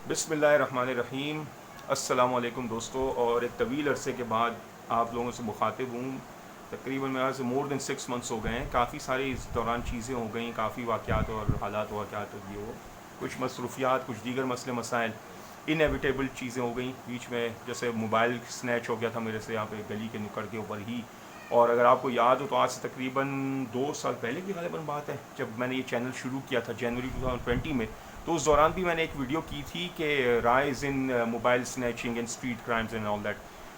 بسم اللہ الرحمن الرحیم۔ السلام علیکم دوستو، اور ایک طویل عرصے کے بعد آپ لوگوں سے مخاطب ہوں۔ تقریباً میرے سے مور دین 6 منتھس ہو گئے ہیں۔ کافی ساری اس دوران چیزیں ہو گئیں، کافی واقعات اور حالات واقعات یہ ہو، کچھ مصروفیات، کچھ دیگر مسئلے مسائل، انیویٹیبل چیزیں ہو گئیں بیچ میں، جیسے موبائل سنیچ ہو گیا تھا میرے سے یہاں پہ گلی کے نکڑ کے اوپر ہی۔ اور اگر آپ کو یاد ہو تو آج سے تقریباً 2 سال پہلے کی غالباً بات ہے، جب میں نے یہ چینل شروع کیا تھا جنوری 2020 میں، تو اس دوران بھی میں نے ایک ویڈیو کی تھی کہ rise in mobile snatching and street crimes and all that.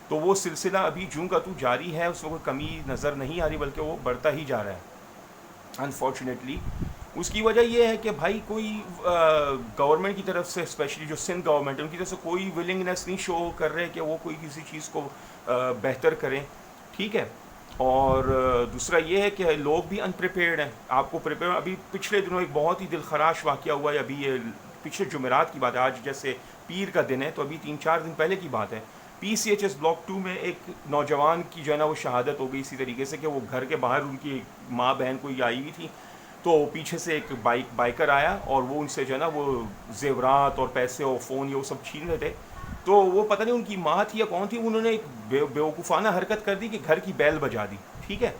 تو وہ سلسلہ ابھی جوں کا تو جاری ہے، اس میں کوئی کمی نظر نہیں آ رہی، بلکہ وہ بڑھتا ہی جا رہا ہے انفارچونیٹلی۔ اس کی وجہ یہ ہے کہ بھائی کوئی گورنمنٹ کی طرف سے، اسپیشلی جو سندھ گورنمنٹ ہے، ان کی طرف سے کوئی ولنگنیس نہیں شو کر رہے کہ وہ کوئی کسی چیز کو بہتر کریں، ٹھیک ہے۔ اور دوسرا یہ ہے کہ لوگ بھی انپریپیئرڈ ہیں۔ آپ کو پریپیئر، ابھی پچھلے دنوں ایک بہت ہی دلخراش واقعہ ہوا ہے، ابھی یہ پچھلے جمعرات کی بات ہے، آج جیسے پیر کا دن ہے تو ابھی 3-4 دن پہلے کی بات ہے۔ PCHS بلاک 2 میں ایک نوجوان کی جو ہے نا وہ شہادت ہو گئی، اسی طریقے سے کہ وہ گھر کے باہر ان کی ماں بہن کوئی آئی ہوئی تھی، تو پیچھے سے ایک بائکر آیا اور وہ ان سے جو ہے نا وہ زیورات اور پیسے اور فون یہ وہ سب چھین رہے تھے۔ تو وہ پتہ نہیں ان کی ماں تھی یا کون تھی، انہوں نے ایک بیوقوفانہ حرکت کر دی کہ گھر کی بیل بجا دی، ٹھیک ہے۔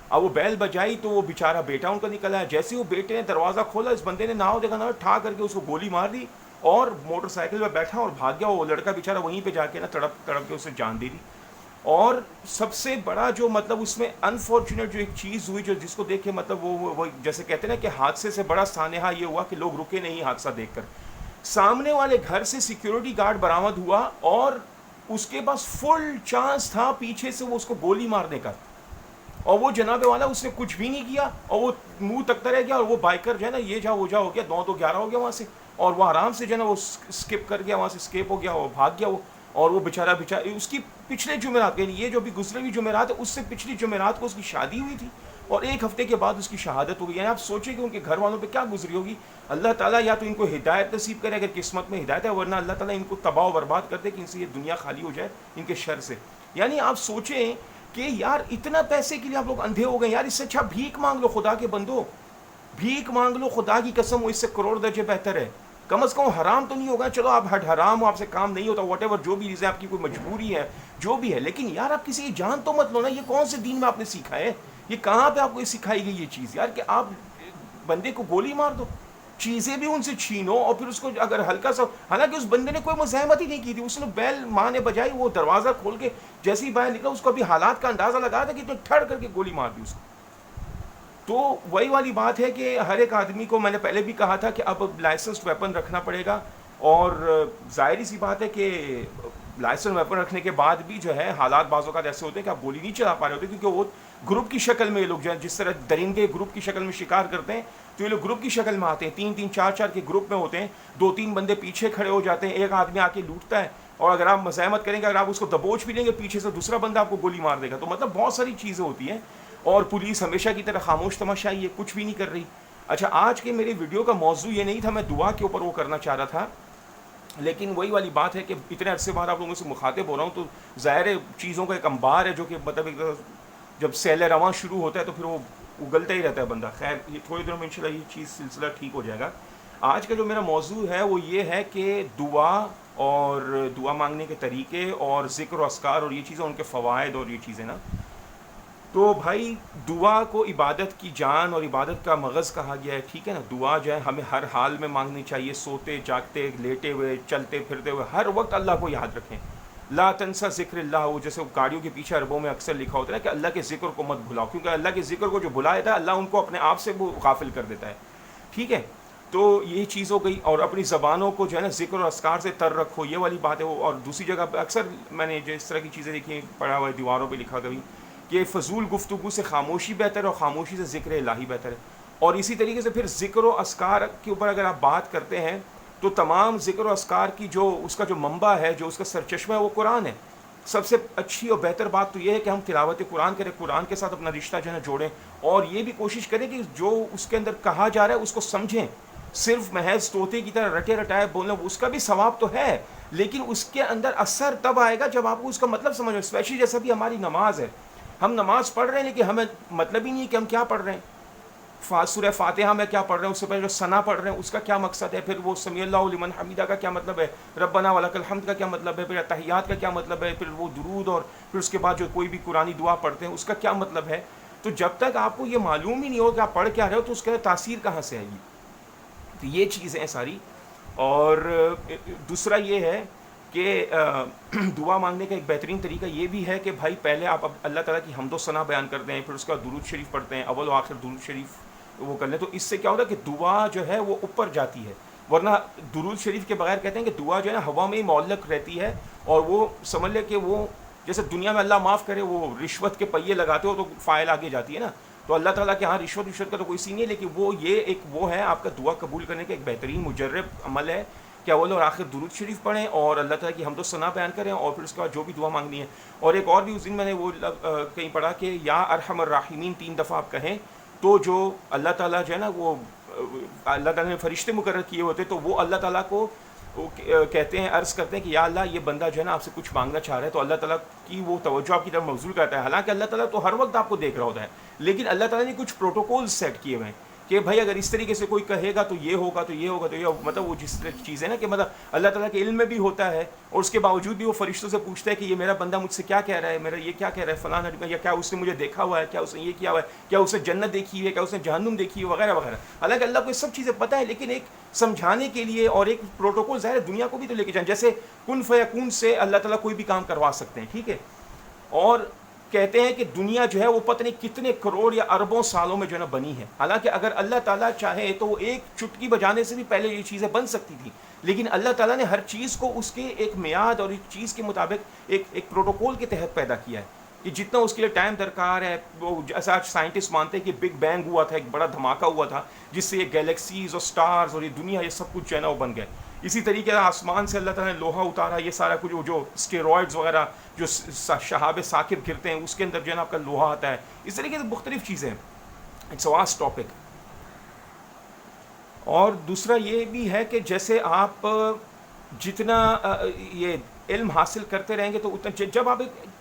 اب وہ بیل بجائی تو وہ بیچارہ بیٹا ان کا نکل آیا، جیسے وہ بیٹے نے دروازہ کھولا، اس بندے نے ناؤ دیکھا نہ ٹھا کر کے اس کو گولی مار دی اور موٹر سائیکل پہ بیٹھا اور بھاگ گیا۔ وہ لڑکا بیچارہ وہیں پہ جا کے نا تڑپ تڑپ کے اسے جان دے دی۔ اور سب سے بڑا جو مطلب اس میں انفارچونیٹ جو ایک چیز ہوئی، جو جس کو دیکھ کے مطلب وہ جیسے کہتے ہیں نا کہ حادثے سے بڑا سانحہ یہ ہوا کہ لوگ رکے نہیں حادثہ دیکھ کر۔ سامنے والے گھر سے سیکیورٹی گارڈ برآمد ہوا اور اس کے پاس فل چانس تھا پیچھے سے وہ اس کو گولی مارنے کا، اور وہ جناب والا اس نے کچھ بھی نہیں کیا، اور وہ منہ تکتا رہ گیا، اور وہ بائکر جو ہے نا یہ جا وہ جا ہو گیا، 9-2-11 ہو گیا وہاں سے، اور وہ آرام سے جو ہے نا وہ اسکپ کر گیا، وہاں سے اسکیپ ہو گیا، وہ بھاگ گیا وہ۔ اور وہ بیچارہ اس کی پچھلے جمعرات، یعنی یہ جو بھی گزرے ہوئی جمعرات ہے، اس سے پچھلی جمعرات کو اس کی شادی ہوئی تھی اور 1 ہفتے کے بعد اس کی شہادت ہو گئی۔ یعنی آپ سوچیں کہ ان کے گھر والوں پہ کیا گزری ہوگی۔ اللہ تعالیٰ یا تو ان کو ہدایت نصیب کرے اگر قسمت میں ہدایت ہے، ورنہ اللہ تعالیٰ ان کو تباہ و برباد کر دے کہ ان سے یہ دنیا خالی ہو جائے ان کے شر سے۔ یعنی آپ سوچیں کہ یار اتنا پیسے کے لیے آپ لوگ اندھے ہو گئے، یار اس سے اچھا بھیک مانگ لو خدا کے بندو، بھیک مانگ لو خدا کی قسم، وہ اس سے کروڑ درجے بہتر ہے۔ کم از کم حرام تو نہیں ہوگا، چلو آپ حرام ہو، آپ سے کام نہیں ہوتا، واٹ ایور جو بھی چیزیں آپ کی کوئی مجبوری ہے جو بھی ہے، لیکن یار آپ کسی کی جان تو مت لو نا۔ یہ کون سے دین میں آپ نے سیکھا ہے؟ یہ کہاں پہ آپ کو یہ سکھائی گئی یہ چیز یار، کہ آپ بندے کو گولی مار دو، چیزیں بھی ان سے چھینو، اور پھر اس کو اگر ہلکا سا، حالانکہ اس بندے نے کوئی مزاحمت ہی نہیں کی تھی، اس نے بیل ماں نے بجائی، وہ دروازہ کھول کے جیسے ہی باہر نکلا، اس کو ابھی حالات کا اندازہ لگا تھا کہ تو ٹھڑ کر کے گولی مار دی اس کو۔ تو وہی والی بات ہے کہ ہر ایک آدمی کو، میں نے پہلے بھی کہا تھا کہ اب لائسنسڈ ویپن رکھنا پڑے گا، اور ظاہری سی بات ہے کہ لائسنس ویپن رکھنے کے بعد بھی جو ہے حالات بعض اوقات ایسے ہوتے ہیں کہ آپ گولی نہیں چلا پا رہے ہوتے، کیونکہ وہ گروپ کی شکل میں یہ لوگ جو ہے جس طرح درندے گروپ کی شکل میں شکار کرتے ہیں، تو یہ لوگ گروپ کی شکل میں آتے ہیں، 3-3 4-4 کے گروپ میں ہوتے ہیں، 2-3 بندے پیچھے کھڑے ہو جاتے ہیں، ایک آدمی آ کے لوٹتا ہے، اور اگر آپ مزاحمت کریں گے، اگر آپ اس کو دبوچ بھی لیں گے، پیچھے سے دوسرا بندہ آپ کو گولی مار دے گا۔ تو مطلب بہت ساری چیزیں ہوتی ہیں، اور پولیس ہمیشہ کی طرح خاموش تماشائی ہے، کچھ بھی نہیں کر رہی۔ اچھا، آج کے میری ویڈیو کا موضوع یہ نہیں تھا، میں دعا کے اوپر وہ کرنا چاہ رہا تھا، لیکن وہی والی بات ہے کہ اتنے عرصے بعد آپ لوگوں سے مخاطب ہو رہا ہوں، تو ظاہر ہے چیزوں کا ایک انبار ہے جو کہ مطلب جب سیل رواں شروع ہوتا ہے تو پھر وہ اگلتا ہی رہتا ہے بندہ۔ خیر، یہ تھوڑی دیر میں انشاءاللہ یہ چیز سلسلہ ٹھیک ہو جائے گا۔ آج کا جو میرا موضوع ہے وہ یہ ہے کہ دعا اور دعا مانگنے کے طریقے اور ذکر و اذکار اور یہ چیزیں، ان کے فوائد اور یہ چیزیں نا۔ تو بھائی، دعا کو عبادت کی جان اور عبادت کا مغز کہا گیا ہے، ٹھیک ہے نا۔ دعا جو ہے ہمیں ہر حال میں مانگنی چاہیے، سوتے جاگتے لیٹے ہوئے چلتے پھرتے ہوئے ہر وقت اللہ کو یاد رکھیں۔ لا تنسا ذکر اللہ، وہ جیسے گاڑیوں کے پیچھے عربوں میں اکثر لکھا ہوتا ہے کہ اللہ کے ذکر کو مت بھلاؤ، کیونکہ اللہ کے ذکر کو جو بھلا دیتا ہے اللہ ان کو اپنے آپ سے وہ غافل کر دیتا ہے، ٹھیک ہے۔ تو یہی چیز ہو گئی، اور اپنی زبانوں کو جو ہے نا ذکر اور اذکار سے تر رکھو، یہ والی بات ہے وہ۔ اور دوسری جگہ پہ اکثر میں نے جو اس طرح کی چیزیں دیکھی ہیں، پڑھا ہوا ہے دیواروں پہ لکھا کبھی، کہ فضول گفتگو سے خاموشی بہتر ہے اور خاموشی سے ذکر الہی بہتر ہے۔ اور اسی طریقے سے پھر ذکر و اذکار کے اوپر اگر آپ بات کرتے ہیں تو تمام ذکر و اذکار کی جو اس کا جو منبع ہے، جو اس کا سرچشمہ ہے، وہ قرآن ہے۔ سب سے اچھی اور بہتر بات تو یہ ہے کہ ہم تلاوت قرآن کریں، قرآن کے ساتھ اپنا رشتہ جو ہے جوڑیں، اور یہ بھی کوشش کریں کہ جو اس کے اندر کہا جا رہا ہے اس کو سمجھیں۔ صرف محض طوطے کی طرح رٹے رٹائے بولنا، اس کا بھی ثواب تو ہے، لیکن اس کے اندر اثر تب آئے گا جب آپ کو اس کا مطلب سمجھو۔ اسپیشلی جیسا بھی ہماری نماز ہے، ہم نماز پڑھ رہے ہیں لیکن ہمیں مطلب ہی نہیں ہے کہ ہم کیا پڑھ رہے ہیں۔ سورہ فاتحہ میں کیا پڑھ رہے ہیں، اس سے پہلے جو ثنا پڑھ رہے ہیں اس کا کیا مقصد ہے، پھر وہ سمیع اللہ لمن حمیدہ کا کیا مطلب ہے، ربنا ولک الحمد کا کیا مطلب ہے، پھر تحیات کا کیا مطلب ہے، پھر وہ درود، اور پھر اس کے بعد جو کوئی بھی قرآنی دعا پڑھتے ہیں اس کا کیا مطلب ہے. تو جب تک آپ کو یہ معلوم ہی نہیں ہو کہ آپ پڑھ کیا رہے ہو تو اس کے تاثیر کہاں سے آئے گی. تو یہ چیزیں ہیں ساری. اور دوسرا یہ ہے کہ دعا مانگنے کا ایک بہترین طریقہ یہ بھی ہے کہ بھائی پہلے آپ اللہ تعالیٰ کی حمد و ثنا بیان کرتے ہیں، پھر اس کا درود شریف پڑھتے ہیں، اول و آخر درود شریف وہ کر لیں. تو اس سے کیا ہوتا ہے کہ دعا جو ہے وہ اوپر جاتی ہے. ورنہ درود شریف کے بغیر کہتے ہیں کہ دعا جو ہے نا ہوا میں ہی معلق رہتی ہے، اور وہ سمجھ لے کہ وہ جیسے دنیا میں اللہ معاف کرے وہ رشوت کے پہیے لگاتے ہو تو فائل آگے جاتی ہے نا. تو اللہ تعالیٰ کے ہاں رشوت کا تو کوئی سین نہیں ہے، لیکن وہ یہ ایک وہ ہے آپ کا دعا قبول کرنے کا ایک بہترین مجرب عمل ہے کہ اول اور آخر درود شریف پڑھیں اور اللہ تعالیٰ کی حمد و ثنا بیان کریں، اور پھر اس کے بعد جو بھی دعا مانگنی ہے. اور ایک اور بھی اس دن میں نے وہ کہیں پڑھا کہ یا ارحم الراحمین 3 دفعہ آپ کہیں تو جو اللہ تعالیٰ جو ہے نا وہ اللہ تعالیٰ نے فرشتے مقرر کیے ہوتے تو وہ اللہ تعالیٰ کو کہتے ہیں، عرض کرتے ہیں کہ یا اللہ یہ بندہ جو ہے نا آپ سے کچھ مانگنا چاہ رہا ہے، تو اللہ تعالیٰ کی وہ توجہ آپ کی طرف مبذول کرتا ہے. حالانکہ اللہ تعالیٰ تو ہر وقت آپ کو دیکھ رہا ہوتا ہے، لیکن اللہ تعالیٰ نے کچھ پروٹوکول سیٹ کیے ہوئے ہیں کہ بھائی اگر اس طریقے سے کوئی کہے گا تو یہ ہوگا تو یہ ہوگا تو یہ، مطلب وہ جس چیز ہے نا کہ مطلب اللہ تعالیٰ کے علم میں بھی ہوتا ہے، اور اس کے باوجود بھی وہ فرشتوں سے پوچھتا ہے کہ یہ میرا بندہ مجھ سے کیا کہہ رہا ہے، میرا یہ کیا کہہ رہا ہے فلاں، یا کیا اس نے مجھے دیکھا ہوا ہے، کیا اس نے یہ کیا ہوا ہے، کیا اس نے جنت دیکھی ہوئی ہے، کیا اس نے جہنم دیکھی ہے، وغیرہ وغیرہ. حالانکہ اللہ کو یہ سب چیزیں پتہ ہے، لیکن ایک سمجھانے کے لیے اور ایک پروٹوکول ظاہر ہے دنیا کو بھی تو لے کے جائیں. جیسے کن فیکون سے اللہ تعالیٰ کوئی بھی کام کروا سکتے ہیں، ٹھیک ہے. اور کہتے ہیں کہ دنیا جو ہے وہ پتہ نہیں کتنے کروڑ یا اربوں سالوں میں جو ہے نا بنی ہے. حالانکہ اگر اللہ تعالیٰ چاہے تو وہ ایک چٹکی بجانے سے بھی پہلے یہ چیزیں بن سکتی تھی، لیکن اللہ تعالیٰ نے ہر چیز کو اس کے ایک میعاد اور ایک چیز کے مطابق ایک پروٹوکول کے تحت پیدا کیا ہے کہ جتنا اس کے لیے ٹائم درکار ہے. وہ جیسا آج سائنٹسٹ مانتے ہیں کہ بگ بینگ ہوا تھا، ایک بڑا دھماکہ ہوا تھا جس سے یہ گیلیکسیز اور سٹارز اور یہ دنیا یہ سب کچھ جو ہے نا وہ بن گئے. اسی طریقے سے آسمان سے اللہ تعالیٰ نے لوہا اتارا، یہ سارا کچھ جو اسٹیرائڈز وغیرہ جو شہاب ثاقب گرتے ہیں اس کے اندر جو ہے نا آپ کا لوہا آتا ہے. اس طریقے سے مختلف چیزیں ہیں. It's a vast topic. اور دوسرا یہ بھی ہے کہ جیسے آپ جتنا یہ علم حاصل کرتے رہیں گے تو اتنا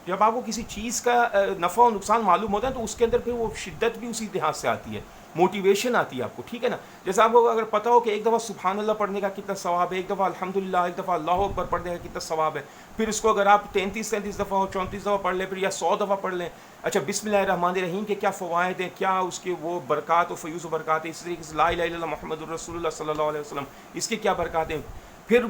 جب آپ کو کسی چیز کا نفع و نقصان معلوم ہوتا ہے تو اس کے اندر پھر وہ شدت بھی اسی لحاظ سے آتی ہے، موٹیویشن آتی ہے آپ کو، ٹھیک ہے نا. جیسے آپ کو اگر پتہ ہو کہ ایک دفعہ سبحان اللہ پڑھنے کا کتنا ثواب ہے، ایک دفعہ الحمدللہ، ایک دفعہ اللہ اکبر پڑھنے کا کتنا ثواب ہے، پھر اس کو اگر آپ 33 دفعہ ہو 34 دفعہ پڑھ لیں، پھر یا 100 دفعہ پڑھ لیں. اچھا بسم اللہ الرحمن الرحیم کے کیا فوائد ہیں، کیا اس کے وہ برکات و فیوز و برکات ہیں. اس طریقے سے لا الہ الا اللہ محمد الرسول اللہ صلی اللہ علیہ وسلم، اس کے کیا برکات ہیں. پھر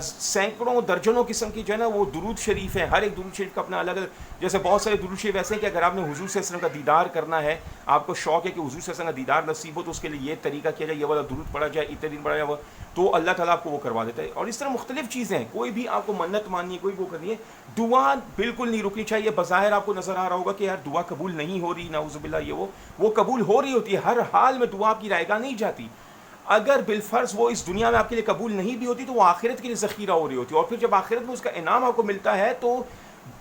سینکڑوں درجنوں قسم کی جو ہے نا وہ درود شریف ہیں، ہر ایک درود شریف کا اپنا الگ الگ. جیسے بہت سارے درود شریف ایسے ہیں کہ اگر آپ نے حضور صلی اللہ علیہ وسلم کا دیدار کرنا ہے، آپ کو شوق ہے کہ حضور صلی اللہ علیہ وسلم کا دیدار نصیب ہو، تو اس کے لیے یہ طریقہ کیا جائے، یہ والا درود پڑھا جائے، اتنے دن پڑھا جائے، تو اللہ تعالیٰ آپ کو وہ کروا دیتا ہے. اور اس طرح مختلف چیزیں ہیں. کوئی بھی آپ کو منت ماننی ہے، کوئی وہ کرنی ہے، دعا بالکل نہیں رکنی چاہیے. بظاہر آپ کو نظر آ رہا ہوگا کہ یار دعا قبول نہیں ہو رہی، نعوذ باللہ، یہ وہ قبول ہو رہی ہوتی ہے. ہر حال میں دعا آپ کی رائے گاہ نہیں جاتی. اگر بالفرض وہ اس دنیا میں آپ کے لیے قبول نہیں بھی ہوتی تو وہ آخرت کے لیے ذخیرہ ہو رہی ہوتی ہے. اور پھر جب آخرت میں اس کا انعام آپ کو ملتا ہے تو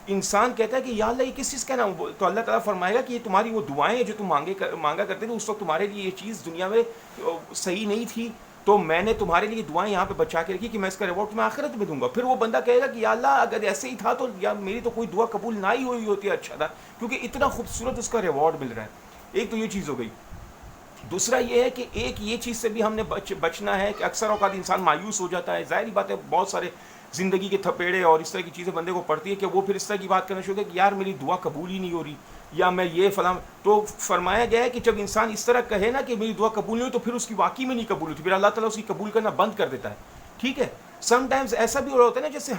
انسان کہتا ہے کہ یا اللہ یہ کس چیز کا نام، تو اللہ تعالیٰ فرمائے گا کہ یہ تمہاری وہ دعائیں ہیں جو تم مانگا کرتے تھے اس وقت تمہارے لیے یہ چیز دنیا میں صحیح نہیں تھی، تو میں نے تمہارے لیے دعائیں یہاں پہ بچا کے رکھی کہ میں اس کا ریوارڈ تمہیں آخرت میں دوں گا. پھر وہ بندہ کہے گا کہ یا اللہ اگر ایسے ہی تھا تو یا میری تو کوئی دعا قبول نہ ہی ہوئی ہوتی ہے، اچھا تھا، کیونکہ اتنا خوبصورت اس کا ریوارڈ مل رہا ہے. ایک تو یہ چیز ہو گئی. دوسرا یہ ہے کہ ایک یہ چیز سے بھی ہم نے بچنا ہے کہ اکثر اوقات انسان مایوس ہو جاتا ہے. ظاہری بات ہے بہت سارے زندگی کے تھپیڑے اور اس طرح کی چیزیں بندے کو پڑتی ہے کہ وہ پھر اس طرح کی بات کرنا شروع کہ یار میری دعا قبول ہی نہیں ہو رہی، یا میں یہ فلاں. تو فرمایا گیا ہے کہ جب انسان اس طرح کہے نا کہ میری دعا قبول نہیں ہوئی تو پھر اس کی واقعی میں نہیں قبول ہوتی، پھر اللہ تعالیٰ اس کی قبول کرنا بند کر دیتا ہے. ٹھیک ہے. سم ٹائمز ایسا بھی ہو رہا ہوتا ہے نا، جیسے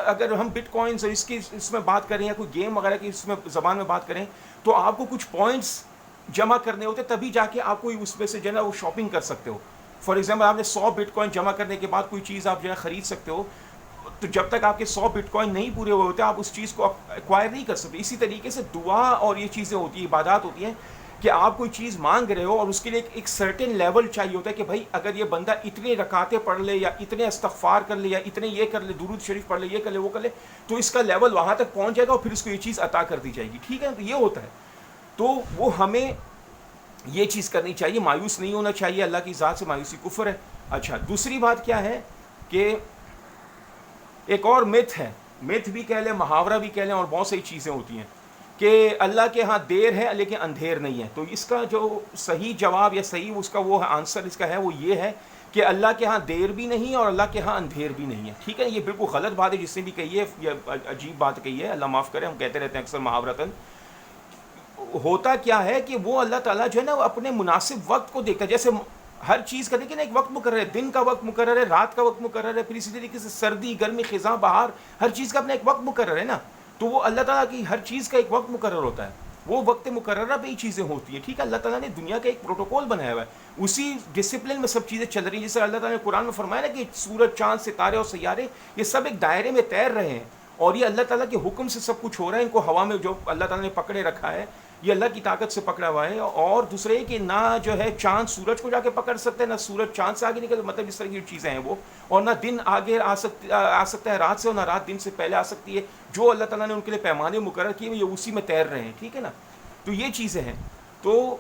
اگر ہم بٹ کوائنس اور اس میں بات کریں یا کوئی گیم وغیرہ کی اس میں زبان میں بات کریں تو آپ کو کچھ پوائنٹس جمع کرنے ہوتے تبھی جا کے آپ کوئی اس میں سے جو ہے نا وہ شاپنگ کر سکتے ہو. فار ایگزامپل آپ نے 100 بٹ کوائن جمع کرنے کے بعد کوئی چیز آپ جو ہے خرید سکتے ہو، تو جب تک آپ کے 100 بٹ کوائن نہیں پورے ہوئے ہوتے آپ اس چیز کو ایکوائر نہیں کر سکتے. اسی طریقے سے دعا اور یہ چیزیں ہوتی ہیں، عبادات ہوتی ہیں کہ آپ کوئی چیز مانگ رہے ہو اور اس کے لیے ایک سرٹن لیول چاہیے ہوتا ہے کہ بھائی اگر یہ بندہ اتنے رکعتیں پڑھ لے یا اتنے استغفار کر لے یا اتنے یہ کر لے، درود شریف پڑھ لے، یہ کر لے، وہ کر لے، تو اس کا لیول وہاں تک پہنچ جائے گا اور پھر اس کو یہ چیز عطا کر دی جائے گی. ٹھیک ہے. تو یہ ہوتا ہے. تو وہ ہمیں یہ چیز کرنی چاہیے، مایوس نہیں ہونا چاہیے. اللہ کی ذات سے مایوسی کفر ہے. اچھا دوسری بات کیا ہے کہ ایک اور متھ ہے، متھ بھی کہہ لیں، محاورہ بھی کہہ لیں، اور بہت سی چیزیں ہوتی ہیں کہ اللہ کے ہاں دیر ہے لیکن اندھیر نہیں ہے. تو اس کا جو صحیح جواب یا صحیح اس کا وہ آنسر اس کا ہے وہ یہ ہے کہ اللہ کے ہاں دیر بھی نہیں اور اللہ کے ہاں اندھیر بھی نہیں ہے. ٹھیک ہے, یہ بالکل غلط بات ہے جس نے بھی کہی ہے, یہ عجیب بات کہی ہے, اللہ معاف کرے, ہم کہتے رہتے ہیں اکثر محاورتاً. ہوتا کیا ہے کہ وہ اللہ تعالیٰ جو ہے نا وہ اپنے مناسب وقت کو دیکھتا ہے. جیسے ہر چیز کا دیکھیں نا ایک وقت مقرر ہے, دن کا وقت مقرر ہے, رات کا وقت مقرر ہے, پھر اسی طریقے سے سردی گرمی خزاں بہار ہر چیز کا اپنا ایک وقت مقرر ہے نا. تو وہ اللہ تعالیٰ کی ہر چیز کا ایک وقت مقرر ہوتا ہے, وہ وقت مقررہ پہ ہی چیزیں ہوتی ہیں. ٹھیک ہے, اللہ تعالیٰ نے دنیا کا ایک پروٹوکول بنایا ہوا ہے, اسی ڈسپلن میں سب چیزیں چل رہی ہیں. جیسے اللہ تعالیٰ نے قرآن میں فرمایا نا کہ سورج چاند ستارے اور سیارے یہ سب ایک دائرے میں تیر رہے ہیں, اور یہ اللہ تعالیٰ کے حکم سے سب کچھ ہو رہا ہے. ان کو ہوا میں جو اللہ تعالیٰ نے پکڑے رکھا ہے یہ اللہ کی طاقت سے پکڑا ہوا ہے. اور دوسرے کہ نہ جو ہے چاند سورج کو جا کے پکڑ سکتے ہیں, نہ سورج چاند سے آگے نکل, مطلب اس طرح کی چیزیں ہیں وہ, اور نہ دن آگے آ سکتا ہے رات سے, اور نہ رات دن سے پہلے آ سکتی ہے. جو اللہ تعالیٰ نے ان کے لیے پیمانے مقرر کیے ہیں یہ اسی میں تیر رہے ہیں. ٹھیک ہے نا, تو یہ چیزیں ہیں. تو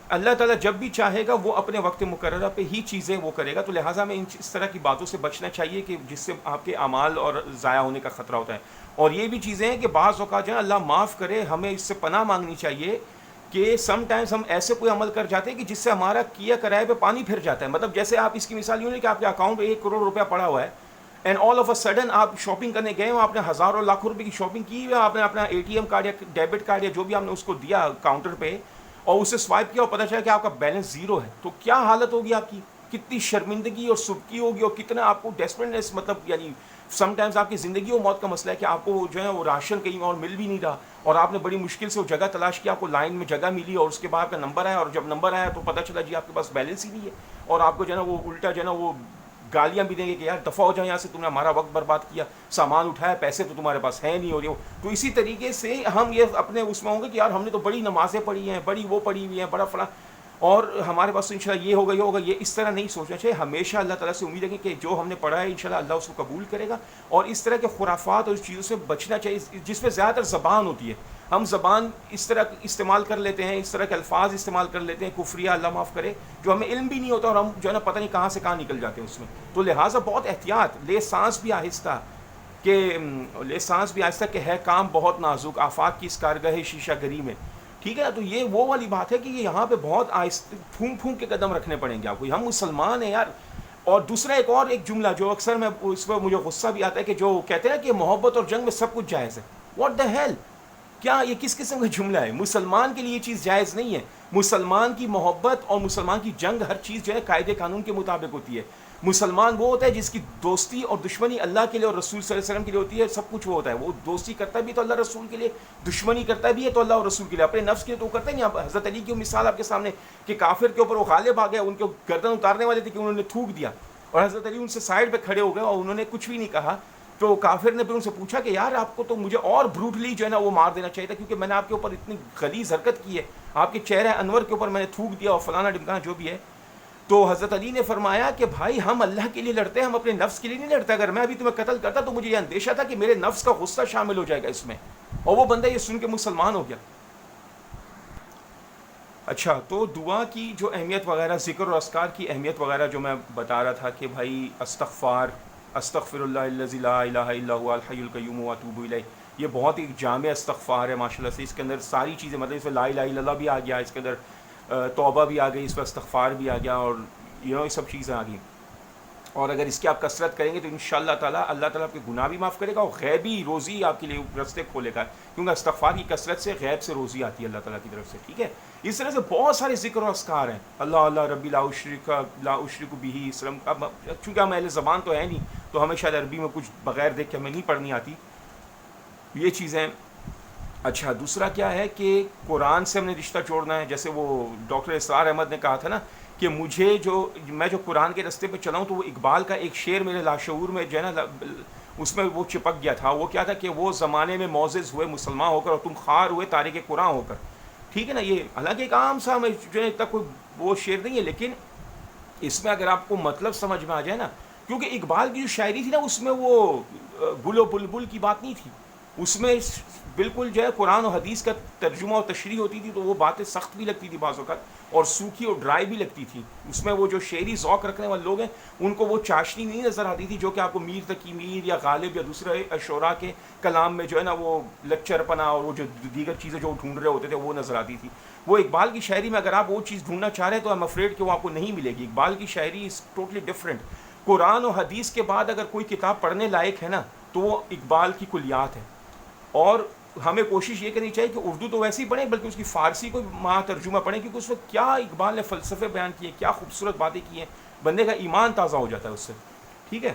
اللہ تعالیٰ جب بھی چاہے گا وہ اپنے وقت مقررہ پہ ہی چیزیں وہ کرے گا. تو لہٰذا میں اس طرح کی باتوں سے بچنا چاہیے کہ جس سے آپ کے اعمال اور ضائع ہونے کا خطرہ ہوتا ہے. اور یہ بھی چیزیں ہیں کہ بعض اوقات جو ہے اللہ معاف کرے, ہمیں اس سے پناہ مانگنی چاہیے کہ سم ٹائمز ہم ایسے کوئی عمل کر جاتے ہیں کہ جس سے ہمارا کیا کرائے پہ پانی پھر جاتا ہے. مطلب جیسے آپ اس کی مثال یوں نہیں کہ آپ کے اکاؤنٹ میں 1 کروڑ روپیہ پڑا ہوا ہے, and all of a sudden آپ شاپنگ کرنے گئے ہو, آپ نے ہزاروں لاکھوں روپے کی شاپنگ کی, آپ نے اپنا ATM کارڈ یا ڈیبٹ کارڈ یا جو بھی آپ نے اس کو دیا کاؤنٹر پہ, اور اسے سوائپ کیا اور پتہ چلا کہ آپ کا بیلنس 0 ہے. تو کیا حالت ہوگی آپ کی, کتنی شرمندگی اور سبکی ہوگی, اور کتنا آپ کو ڈیسپریٹنس, مطلب یعنی سم ٹائمز آپ کی زندگی و موت کا مسئلہ ہے کہ آپ کو جو ہے وہ راشن کہیں اور مل بھی نہیں رہا, اور آپ نے بڑی مشکل سے وہ جگہ تلاش کی, آپ کو لائن میں جگہ ملی, اور اس کے بعد آپ کا نمبر آیا, اور جب نمبر آیا تو پتہ چلا جی آپ کے پاس بیلنس ہی نہیں ہے, اور آپ کو جو ہے نا وہ الٹا جو ہے نا وہ گالیاں بھی دیں گے کہ یار دفعہ ہو جائیں یہاں سے, تم نے ہمارا وقت برباد کیا, سامان اٹھایا, پیسے تو تمہارے پاس ہیں نہیں ہو رہی ہو. تو اسی طریقے سے ہم یہ اپنے اس میں ہوں گے کہ یار ہم نے تو بڑی نمازیں پڑھی ہیں, بڑی وہ پڑھی ہوئی ہیں, بڑا فلاں, اور ہمارے پاس تو انشاءاللہ یہ ہوگا یہ ہوگا. یہ اس طرح نہیں سوچنا چاہیے. ہمیشہ اللہ تعالیٰ سے امید ہے کہ جو ہم نے پڑھا ہے انشاءاللہ اللہ اس کو قبول کرے گا. اور اس طرح کے خرافات اور اس چیزوں سے بچنا چاہیے جس پہ زیادہ تر زبان ہوتی ہے. ہم زبان اس طرح استعمال کر لیتے ہیں, اس طرح کے الفاظ استعمال کر لیتے ہیں کفریہ, اللہ معاف کرے, جو ہمیں علم بھی نہیں ہوتا, اور ہم جو ہے نا پتہ نہیں کہاں سے کہاں نکل جاتے ہیں اس میں. تو لہٰذا بہت احتیاط, لے سانس بھی آہستہ کہ ہے کام بہت نازک, آفاق کی اس کارگاہ شیشہ گری میں. ٹھیک ہے نا, تو یہ وہ والی بات ہے کہ یہ یہاں پہ بہت آہستہ پھونک پھونک کے قدم رکھنے پڑیں گے آپ کو. ہم مسلمان ہیں یار. اور دوسرا ایک جملہ جو اکثر میں اس پر مجھے غصہ بھی آتا ہے کہ جو کہتے ہیں کہ محبت اور جنگ میں سب کچھ جائز ہے. واٹ دا ہیل, کیا یہ کس قسم کا جملہ ہے؟ مسلمان کے لیے یہ چیز جائز نہیں ہے. مسلمان کی محبت اور مسلمان کی جنگ ہر چیز جو ہے قاعدے قانون کے مطابق ہوتی ہے. مسلمان وہ ہوتا ہے جس کی دوستی اور دشمنی اللہ کے لیے اور رسول صلی اللہ علیہ وسلم کے لیے ہوتی ہے. سب کچھ وہ ہوتا ہے, وہ دوستی کرتا بھی تو اللہ رسول کے لیے, دشمنی کرتا بھی ہے تو اللہ اور رسول کے لیے, اپنے نفس کے لیے تو کرتا نہیں. آپ حضرت علی کی مثال آپ کے سامنے کہ کافر کے اوپر وہ غالب آ گیا, ان کے گردن اتارنے والے تھے کہ انہوں نے تھوک دیا, اور حضرت علی ان سے سائڈ پہ کھڑے ہو گئے اور انہوں نے کچھ بھی نہیں کہا. تو کافر نے پھر ان سے پوچھا کہ یار آپ کو تو مجھے اور بروٹلی جو ہے نا وہ مار دینا چاہیے تھا, کیونکہ میں نے آپ کے اوپر اتنی غلیظ حرکت کی ہے, آپ کے چہرہ انور کے اوپر میں نے تھوک دیا اور فلانا ڈمکانا جو بھی ہے. تو حضرت علی نے فرمایا کہ بھائی ہم اللہ کے لیے لڑتے ہیں, ہم اپنے نفس کے لیے نہیں لڑتے. اگر میں ابھی تمہیں قتل کرتا تو مجھے یہ اندیشہ تھا کہ میرے نفس کا غصہ شامل ہو جائے گا اس میں, اور وہ بندہ یہ سن کے مسلمان ہو گیا. اچھا, تو دعا کی جو اہمیت وغیرہ, ذکر اور اذکار کی اہمیت وغیرہ جو میں بتا رہا تھا کہ بھائی استغفر اللہ الذی لا الہ الا هو الحی القیوم واتوب الیہ, یہ بہت ہی جامع استغفار ہے ماشاءاللہ سے. اس کے اندر ساری چیزیں, مطلب اس میں لا الہ الا اللہ بھی آ گیا, اس کے اندر توبہ بھی آ گئی, اس پر استغفار بھی آ گیا, اور یہ سب چیزیں آ گئی. اور اگر اس کی آپ کثرت کریں گے تو انشاءاللہ تعالیٰ اللہ تعالیٰ آپ کے گناہ بھی معاف کرے گا, اور غیبی روزی آپ کے لیے رستے کھولے گا, کیونکہ استغفار کی کثرت سے غیب سے روزی آتی ہے اللہ تعالیٰ کی طرف سے. ٹھیک ہے, اس طرح سے بہت سارے ذکر و اذکار ہیں. اللہ ربی لا اشرک بہ اسلم. اب چونکہ ہم اہل زبان تو ہے نہیں, تو ہمیں شاید عربی میں کچھ بغیر دیکھ کے ہمیں نہیں پڑھنی آتی یہ چیزیں. اچھا, دوسرا کیا ہے کہ قرآن سے ہم نے رشتہ جوڑنا ہے. جیسے وہ ڈاکٹر اسرار احمد نے کہا تھا نا کہ میں جو قرآن کے راستے پہ چلاؤں, تو وہ اقبال کا ایک شعر میرے لاشعور میں جو ہے نا اس میں وہ چپک گیا تھا. وہ کیا تھا کہ وہ زمانے میں معزز ہوئے مسلمان ہو کر, اور تم خار ہوئے تارک قرآن ہو کر. ٹھیک ہے نا, یہ حالانکہ ایک عام سا ہمیں جو ہے تک کوئی وہ شعر نہیں ہے, لیکن اس میں اگر آپ کو مطلب سمجھ میں آ جائے نا, کیونکہ اقبال کی جو شاعری تھی نا اس میں وہ گل و بلبل کی بات نہیں تھی, اس میں بالکل جو ہے قرآن و حدیث کا ترجمہ اور تشریح ہوتی تھی، تو وہ باتیں سخت بھی لگتی تھی بعض اوقات اور سوکھی اور ڈرائی بھی لگتی تھی. اس میں وہ جو شعری ذوق رکھنے والے لوگ ہیں ان کو وہ چاشنی نہیں نظر آتی تھی جو کہ آپ کو میر تقی میر یا غالب یا دوسرے شعراء کے کلام میں جو ہے نا وہ لچر پنا اور وہ جو دیگر چیزیں جو ڈھونڈ رہے ہوتے تھے وہ نظر آتی تھی. وہ اقبال کی شاعری میں اگر آپ وہ چیز ڈھونڈنا چاہ رہے ہیں تو ایم افریڈ کہ وہ آپ کو نہیں ملے گی. اقبال کی شاعری از ٹوٹلی ڈفرینٹ. قرآن و حدیث کے بعد اگر کوئی کتاب پڑھنے لائق ہے نا تو وہ اقبال کی کلیات ہے. اور ہمیں کوشش یہ کرنی چاہیے کہ اردو تو ویسے ہی پڑھیں بلکہ اس کی فارسی کو ماں ترجمہ پڑھیں، کیونکہ اس وقت کیا اقبال نے فلسفے بیان کیے، کیا خوبصورت باتیں کی ہیں، بندے کا ایمان تازہ ہو جاتا ہے اس سے. ٹھیک ہے،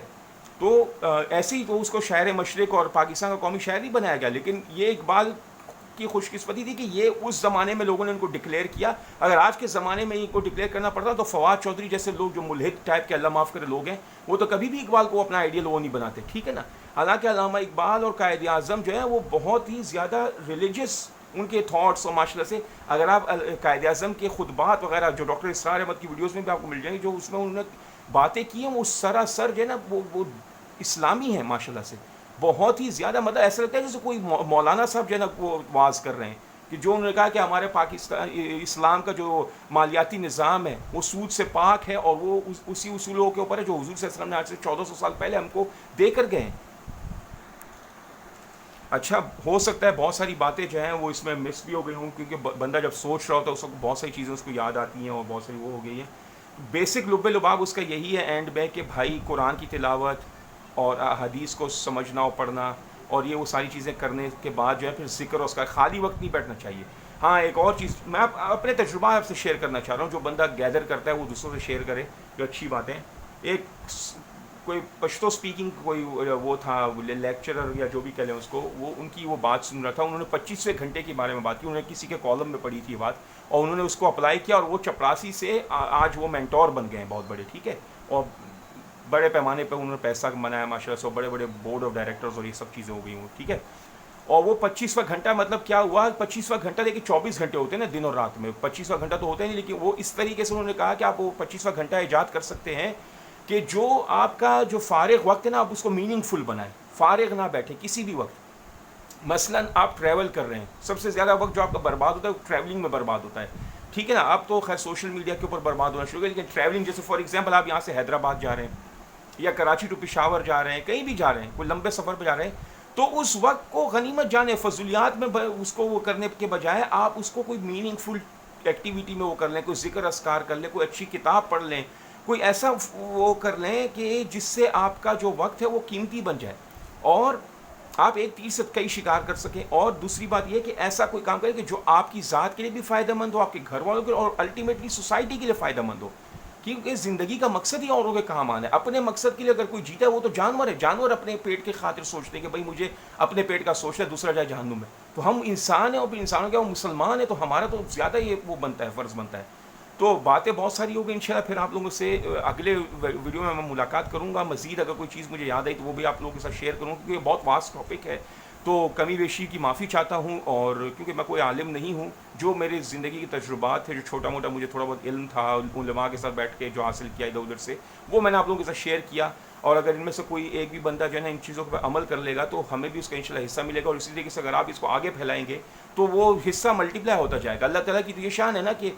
تو ایسے ہی تو اس کو شاعر مشرق اور پاکستان کا قومی شاعر ہی بنایا گیا. لیکن یہ اقبال کی خوش قسمتی تھی کہ یہ اس زمانے میں لوگوں نے ان کو ڈکلیئر کیا. اگر آج کے زمانے میں ان کو ڈکلیئر کرنا پڑتا تو فواد چودھری جیسے لوگ جو ملحد ٹائپ کے اللہ معاف کرے لوگ ہیں وہ تو کبھی بھی اقبال کو اپنا آئیڈیل وہ نہیں بناتے. ٹھیک ہے نا. حالانکہ علامہ اقبال اور قائد اعظم جو ہے وہ بہت ہی زیادہ ریلیجس ان کے تھاٹس اور ماشاء اللہ سے اگر آپ قائد اعظم کے خطبات وغیرہ جو ڈاکٹر اسرار احمد کی ویڈیوز میں بھی آپ کو مل جائیں گے، جو اس میں انہوں نے باتیں کی ہیں وہ سراسر جو ہے نا وہ اسلامی ہیں ماشاء اللہ سے. بہت ہی زیادہ مطلب ایسا لگتا ہے جیسے کوئی مولانا صاحب جو ہے نا وہ واز کر رہے ہیں کہ جو انہوں نے کہا کہ ہمارے پاکستان اسلام کا جو مالیاتی نظام ہے وہ سود سے پاک ہے اور وہ اسی اصولوں کے اوپر ہے جو حضور صلی اللہ علیہ وسلم نے آج سے 1400 سال پہلے ہم کو دے کر گئے ہیں. اچھا ہو سکتا ہے بہت ساری باتیں جو ہیں وہ اس میں مس بھی ہو گئی ہوں، کیونکہ بندہ جب سوچ رہا ہوتا ہے اس وقت بہت ساری چیزیں اس کو یاد آتی ہیں اور بہت ساری وہ ہو گئی ہیں. بیسک لب لباب اس کا یہی ہے اینڈ میں کہ بھائی قرآن کی تلاوت اور حدیث کو سمجھنا اور پڑھنا اور یہ وہ ساری چیزیں کرنے کے بعد جو ہے پھر ذکر اور اس کا خالی وقت نہیں بیٹھنا چاہیے. ہاں ایک اور چیز میں اپنے تجربہ آپ سے شیئر کرنا چاہ رہا ہوں، جو بندہ گیدر کرتا ہے وہ دوسروں سے شیئر کرے جو اچھی باتیں. ایک کوئی پشتو سپیکنگ کوئی وہ تھا لیکچرر یا جو بھی کہہ لیں اس کو، وہ ان کی وہ بات سن رہا تھا. انہوں نے 25ویں گھنٹے کے بارے میں بات کی. انہوں نے کسی کے کالم میں پڑھی تھی بات اور انہوں نے اس کو اپلائی کیا اور وہ چپراسی سے آج وہ مینٹور بن گئے ہیں بہت بڑے. ٹھیک ہے، اور بڑے پیمانے پہ انہوں نے پیسہ بنایا ماشاء اللہ سے، بڑے بڑے بورڈ آف ڈائریکٹرز اور یہ سب چیزیں ہو گئی ہوں. ٹھیک ہے، اور وہ 25واں گھنٹہ مطلب کیا ہوا، 25واں گھنٹہ دیکھیے 24 گھنٹے ہوتے ہیں نا دن اور رات میں، 25واں گھنٹہ تو ہوتا ہی نہیں، لیکن وہ اس طریقے سے انہوں نے کہا کہ آپ وہ 25واں گھنٹہ ایجاد کر سکتے ہیں کہ جو آپ کا جو فارغ وقت ہے نا آپ اس کو میننگ فل بنائیں، فارغ نہ بیٹھیں کسی بھی وقت. مثلاً آپ ٹریول کر رہے ہیں، سب سے زیادہ وقت جو آپ کا برباد ہوتا ہے وہ ٹریولنگ میں برباد ہوتا ہے. ٹھیک ہے نا، آپ تو خیر سوشل میڈیا کے اوپر برباد ہونا شروع ہو گیا، لیکن ٹریولنگ جیسے فار ایگزامپل آپ یہاں سے حیدرآباد جا رہے ہیں یا کراچی ٹو پشاور جا رہے ہیں، کہیں بھی جا رہے ہیں، کوئی لمبے سفر پہ جا رہے ہیں، تو اس وقت کو غنیمت جانے، فضولیات میں اس کو وہ کرنے کے بجائے آپ اس کو کوئی میننگ فل ایکٹیویٹی میں وہ کر لیں، کوئی ذکر اذکار کر لیں، کوئی اچھی کتاب پڑھ لیں، کوئی ایسا وہ کر لیں کہ جس سے آپ کا جو وقت ہے وہ قیمتی بن جائے اور آپ ایک تیر سے کئی شکار کر سکیں. اور دوسری بات یہ کہ ایسا کوئی کام کریں کہ جو آپ کی ذات کے لیے بھی فائدہ مند ہو، آپ کے گھر والوں کے لیے اور الٹیمیٹلی سوسائٹی کے لیے فائدہ مند ہو. کیونکہ زندگی کا مقصد ہی اوروں کے کام آنا ہے. اپنے مقصد کے لیے اگر کوئی جیتا ہے وہ تو جانور ہے. جانور اپنے پیٹ کی خاطر سوچتے ہیں کہ بھائی مجھے اپنے پیٹ کا سوچنا ہے، دوسرا جائے جہنم میں. تو ہم انسان ہیں اور انسانوں کے ہم مسلمان ہیں، تو ہمارا تو زیادہ یہ وہ بنتا ہے، فرض بنتا ہے. تو باتیں بہت ساری ہو گئی. انشاءاللہ پھر آپ لوگوں سے اگلے ویڈیو میں ملاقات کروں گا. مزید اگر کوئی چیز مجھے یاد آئی تو وہ بھی آپ لوگوں کے ساتھ شیئر کروں، کیونکہ یہ بہت واسٹ ٹاپک ہے. تو کمی بیشی کی معافی چاہتا ہوں، اور کیونکہ میں کوئی عالم نہیں ہوں، جو میرے زندگی کے تجربات تھے، جو چھوٹا موٹا مجھے تھوڑا بہت علم تھا علماء کے ساتھ بیٹھ کے جو حاصل کیا ادھر ادھر سے، وہ میں نے آپ لوگوں کے ساتھ شیئر کیا. اور اگر ان میں سے کوئی ایک بھی بندہ جو ہے نا ان چیزوں پر عمل کر لے گا تو ہمیں بھی اس کا انشاءاللہ حصہ ملے گا. اور اسی طریقے سے اگر آپ اس کو آگے پھیلائیں گے تو وہ حصہ ملٹیپلائی ہوتا جائے گا. اللہ تعالیٰ کی تو یہ شان ہے نا کہ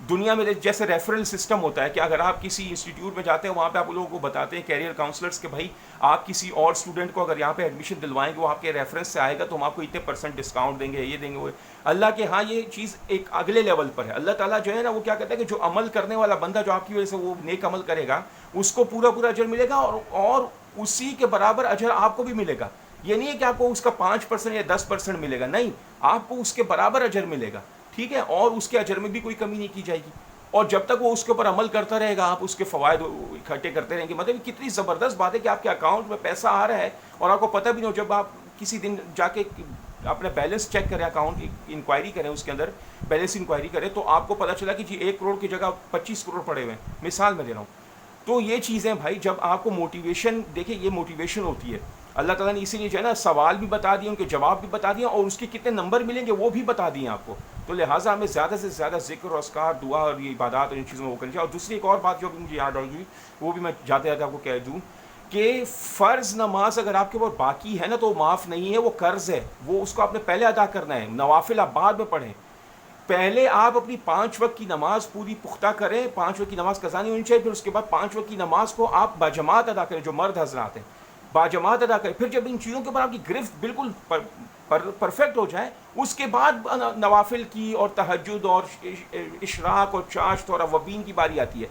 دنیا میں جیسے ریفرل سسٹم ہوتا ہے کہ اگر آپ کسی انسٹیٹیوٹ میں جاتے ہیں وہاں پہ آپ لوگوں کو بتاتے ہیں کیریئر کاؤنسلرس کہ بھائی آپ کسی اور اسٹوڈنٹ کو اگر یہاں پہ ایڈمیشن دلوائیں گے وہ آپ کے ریفرنس سے آئے گا تو ہم آپ کو اتنے % ڈسکاؤنٹ دیں گے، یہ دیں گے وہ. اللہ کے ہاں یہ چیز ایک اگلے لیول پر ہے. اللہ تعالیٰ جو ہے نا وہ کیا کہتا ہے کہ جو عمل کرنے والا بندہ جو آپ کی وجہ سے وہ نیک عمل کرے گا اس کو پورا اجر ملے گا اور اسی کے برابر اجر آپ کو بھی ملے گا. یہ نہیں ہے کہ آپ کو اس کا 5% یا 10% ملے گا، نہیں، آپ کو اس کے برابر اجر ملے گا. ٹھیک ہے، اور اس کے اجر میں بھی کوئی کمی نہیں کی جائے گی. اور جب تک وہ اس کے اوپر عمل کرتا رہے گا آپ اس کے فوائد اکٹھے کرتے رہیں گے. مطلب کتنی زبردست بات ہے کہ آپ کے اکاؤنٹ میں پیسہ آ رہا ہے اور آپ کو پتہ بھی نہیں ہو. جب آپ کسی دن جا کے اپنا بیلنس چیک کریں، اکاؤنٹ انکوائری کریں، اس کے اندر بیلنس انکوائری کریں تو آپ کو پتہ چلا کہ جی 1 کروڑ کی جگہ 25 کروڑ پڑے ہوئے ہیں، مثال میں دے رہا ہوں. تو یہ چیزیں بھائی جب آپ کو موٹیویشن، دیکھیں یہ موٹیویشن ہوتی ہے. اللہ تعالیٰ نے اسی لیے جو ہے نا سوال بھی بتا دیے، ان کے جواب بھی بتا دیے اور اس کے کتنے نمبر ملیں گے وہ بھی بتا دیے آپ کو. تو لہٰذا ہمیں زیادہ سے زیادہ ذکر اور اذکار، دعا اور یہ عبادات اور ان چیزوں میں وہ کرنی چاہیے. اور دوسری ایک اور بات جو مجھے یاد آ گئی وہ بھی میں جاتے جاتے آپ کو کہہ دوں کہ فرض نماز اگر آپ کے اوپر باقی ہے نا تو وہ معاف نہیں ہے، وہ قرض ہے، وہ اس کو آپ نے پہلے ادا کرنا ہے. نوافل آپ بعد میں پڑھیں. پہلے آپ اپنی 5 وقت کی نماز پوری پختہ کریں، 5 وقت کی نماز قضا نہیں ہونی چاہیے. پھر اس کے بعد 5 وقت کی نماز کو آپ باجماعت ادا کریں، جو مرد حضرات ہیں باجماعت ادا کریں. پھر جب ان چیزوں کے اوپر آپ کی گرفت بالکل پرفیکٹ ہو جائے، اس کے بعد نوافل کی اور تہجد اور اشراق اور چاشت اور اوابین کی باری آتی ہے.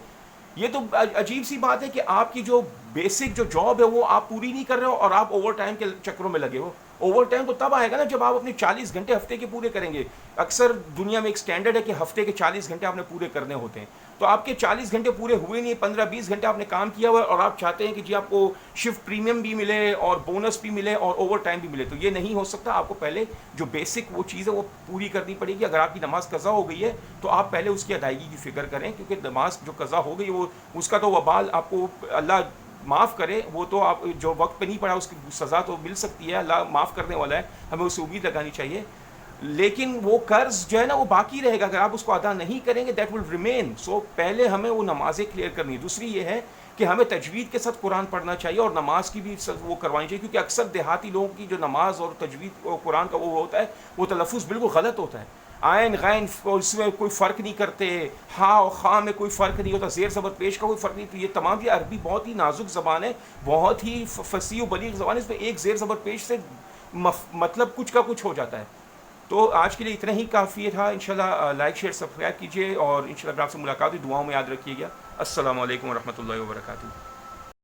یہ تو عجیب سی بات ہے کہ آپ کی جو بیسک جو جاب ہے وہ آپ پوری نہیں کر رہے ہو اور آپ اوور ٹائم کے چکروں میں لگے ہو. اوور ٹائم تو تب آئے گا نا جب آپ اپنے 40 گھنٹے ہفتے کے پورے کریں گے. اکثر دنیا میں ایک سٹینڈرڈ ہے کہ ہفتے کے 40 گھنٹے آپ نے پورے کرنے ہوتے ہیں. تو آپ کے 40 گھنٹے پورے ہوئے نہیں، 15-20 گھنٹے آپ نے کام کیا ہوا ہے اور آپ چاہتے ہیں کہ جی آپ کو شفٹ پریمیم بھی ملے اور بونس بھی ملے اور اوور ٹائم بھی ملے. تو یہ نہیں ہو سکتا. آپ کو پہلے جو بیسک وہ چیز ہے وہ پوری کرنی پڑے گی. اگر آپ کی نماز قضا ہو گئی ہے تو آپ پہلے اس کی ادائیگی کی فکر کریں، کیونکہ نماز جو قضا ہو گئی وہ اس کا تو وبال آپ کو اللہ معاف کرے. وہ تو آپ جو وقت پہ نہیں پڑھا اس کی سزا تو مل سکتی ہے، اللہ معاف کرنے والا ہے، ہمیں اسے امید لگانی چاہیے. لیکن وہ قرض جو ہے نا وہ باقی رہے گا اگر آپ اس کو ادا نہیں کریں گے. That will remain. سو پہلے ہمیں وہ نمازیں کلیئر کرنی ہے. دوسری یہ ہے کہ ہمیں تجوید کے ساتھ قرآن پڑھنا چاہیے اور نماز کی بھی وہ کروانی چاہیے، کیونکہ اکثر دیہاتی لوگوں کی جو نماز اور تجوید اور قرآن کا وہ ہوتا ہے وہ تلفظ بالکل غلط ہوتا ہے. عین غین اس میں کوئی فرق نہیں کرتے، ہاں اور خاں میں کوئی فرق نہیں ہوتا، زیر زبر پیش کا کوئی فرق نہیں. تو یہ تمام یہ عربی بہت ہی نازک زبان ہے، بہت ہی فصیح و بلیغ زبان ہے. اس میں ایک زیر زبر پیش سے مطلب کچھ کا کچھ ہو جاتا ہے. تو آج کے لیے اتنا ہی کافی تھا. انشاءاللہ لائک شیئر سبسکرائب کیجیے اور انشاءاللہ آپ سے ملاقات ہوئی. دعاؤں میں یاد رکھیے گا. السلام علیکم ورحمۃ اللہ وبرکاتہ.